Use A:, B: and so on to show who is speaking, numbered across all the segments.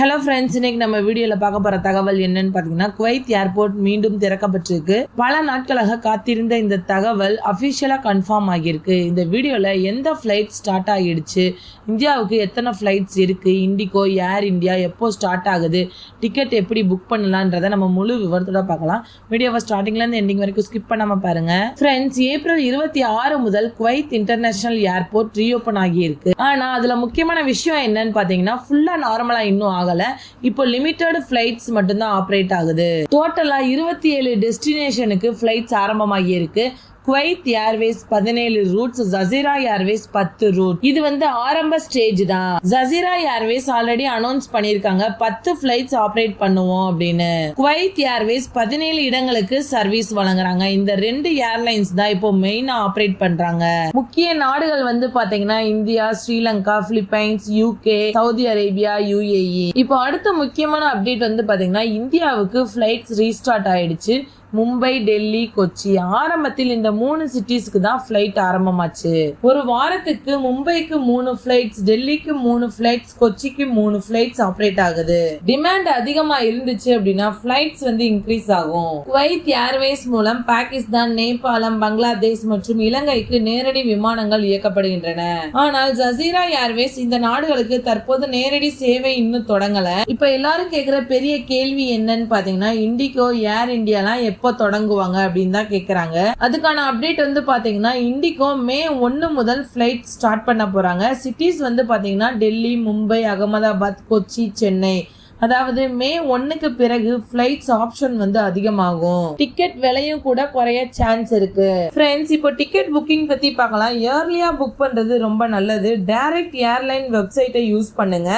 A: Hello friends, இன்னைக்கு நம்ம வீடியோல பார்க்க போற தகவல் என்னன்னு பாத்தீங்கன்னா, குவைத் ஏர்போர்ட் மீண்டும் திறக்கப்பட்டிருக்கு. பல நாட்களாக காத்திருந்த இந்த தகவல் அபிஷியலா கன்ஃபார்ம் ஆகியிருக்கு. இந்த வீடியோல எந்த ஃபிளைட் ஸ்டார்ட் ஆகிடுச்சு, இந்தியாவுக்கு எத்தனை ஃபிளைட்ஸ் இருக்கு, இண்டிகோ, ஏர் இந்தியா எப்போ ஸ்டார்ட் ஆகுது, டிக்கெட் எப்படி புக் பண்ணலான்றத நம்ம முழு விவரத்தோட பார்க்கலாம். வீடியோவை ஸ்டார்டிங்ல இருந்து எண்டிங் வரைக்கும் ஸ்கிப் பண்ணாம பாருங்க. ஃப்ரெண்ட்ஸ், ஏப்ரல் 26 முதல் குவைத் இன்டர்நேஷனல் ஏர்போர்ட் ரீஓபன் ஆகியிருக்கு. ஆனா அதுல முக்கியமான விஷயம் என்னன்னு பாத்தீங்கன்னா, ஃபுல்லா நார்மலா இன்னும் ஆகல. இப்போ லிமிட்டட் ஃபிளைட்ஸ் மட்டும் தான் ஆபரேட் ஆகுது. டோட்டலா 27 டெஸ்டினேஷனுக்கு ஃபிளைட்ஸ் ஆரம்பமாகி இருக்கு. Kuwait Airways 17 routes, Jazeera Airways 10 route. இது ஆரம்ப ஸ்டேஜ் தான். ஜசீரா ஏர்வேஸ் ஆல்ரெடி அனௌன்ஸ் பண்ணிருக்காங்க 10 ஃபிளைட்ஸ் ஆபரேட் பண்ணுவோம் அப்படின்னு. குவைத் ஏர்வேஸ் 17 இடங்களுக்கு சர்வீஸ் வழங்குறாங்க. இந்த 2 ஏர்லைன்ஸ் தான் இப்போ மெயினா ஆபரேட் பண்றாங்க. முக்கிய நாடுகள் பாத்தீங்கன்னா India, Sri Lanka, Philippines, UK, Saudi Arabia, UAE. இப்போ அடுத்த முக்கியமான அப்டேட் பாத்தீங்கன்னா, இந்தியாவுக்கு ஃபிளைட்ஸ் ரீஸ்டார்ட் ஆயிடுச்சு. மும்பை, டெல்லி, கொச்சி. ஆரம்பத்தில் இந்த 3 சிட்டிஸ்க்கு தான் ஃபிளைட் ஆரம்பமாச்சு. ஒரு வாரத்துக்கு மும்பைக்கு 3 ஃபிளைட்ஸ், டெல்லிக்கு 3 ஃபிளைட்ஸ், கொச்சிக்கு 3 ஃபிளைட்ஸ் ஆபரேட் ஆகுது. டிமாண்ட் அதிகமா இருந்துச்சு அப்படின்னா ஃபிளைட்ஸ் இன்க்ரீஸ் ஆகும். குவைத் ஏர்வேஸ் மூலம் பாகிஸ்தான், நேபாளம், பங்களாதேஷ் மற்றும் இலங்கைக்கு நேரடி விமானங்கள் இயக்கப்படுகின்றன. ஆனால் ஜசீரா ஏர்வேஸ் இந்த நாடுகளுக்கு தற்போது நேரடி சேவை இன்னும் தொடங்கல. இப்ப எல்லாரும் கேக்குற பெரிய கேள்வி என்னன்னு பாத்தீங்கன்னா, இண்டிகோ, ஏர் இந்தியாலாம் எப்போ தொடங்குவாங்க அப்படின்னு தான் கேக்குறாங்க. அதுக்கான அப்டேட் பாத்தீங்கன்னா, இண்டிகோ மே 1 முதல் ஃபிளைட் ஸ்டார்ட் பண்ண போறாங்க. சிட்டிஸ் பாத்தீங்கன்னா டெல்லி, மும்பை, அகமதாபாத், கொச்சி, சென்னை. அதாவது மே 1க்கு பிறகு ஃபிளைட்ஸ் ஆப்ஷன் அதிகமாகும். டிக்கெட் விலையும் கூட குறைய சான்ஸ் இருக்கு. ஃப்ரெண்ட்ஸ், இப்போ டிக்கெட் புக்கிங் பத்தி பார்க்கலாம். இயர்லியா புக் பண்றது ரொம்ப நல்லது. டைரக்ட் ஏர்லைன் வெப்சைட்டை யூஸ் பண்ணுங்க.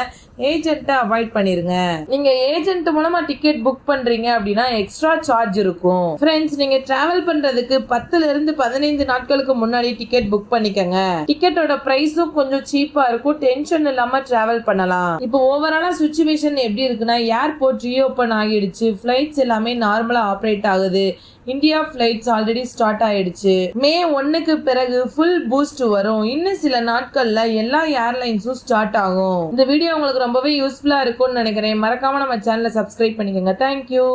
A: ஏஜென்ட்டை அவாய்ட் பண்ணிருங்க. நீங்க ஏஜென்ட் மூலமா டிக்கெட் புக் பண்றீங்க அப்படின்னா எக்ஸ்ட்ரா சார்ஜ் இருக்கும். ஃப்ரெண்ட்ஸ், நீங்க டிராவல் பண்றதுக்கு 10ல இருந்து 15 நாட்களுக்கு முன்னாடி டிக்கெட் புக் பண்ணிக்கங்க. டிக்கெட்டோட பிரைஸும் கொஞ்சம் சீப்பா இருக்கும். டென்ஷன் இல்லாம டிராவல் பண்ணலாம். இப்போ ஓவராலா சிச்சுவேஷன் எப்படி இருக்குன்னா, ஏர்போர்ட் ரீஓபன் ஆகிடுச்சு. ஃபிளைட்ஸ் எல்லாமே நார்மலா ஆபரேட் ஆகுது. இந்தியா ஃபிளைட்ஸ் ஆல்ரெடி ஸ்டார்ட் ஆயிடுச்சு. மே 1க்கு பிறகு ஃபுல் பூஸ்ட் வரும். இன்னும் சில நாட்கள்ல எல்லா ஏர்லைன்ஸும் ஸ்டார்ட் ஆகும். இந்த வீடியோ உங்களுக்கு ரொம்பவே யூஸ்ஃபுல்லா இருக்கும்னு நினைக்கிறேன். மறக்காம நம்ம சேனலை சப்ஸ்கிரைப் பண்ணிக்கோங்க. தேங்க்யூ.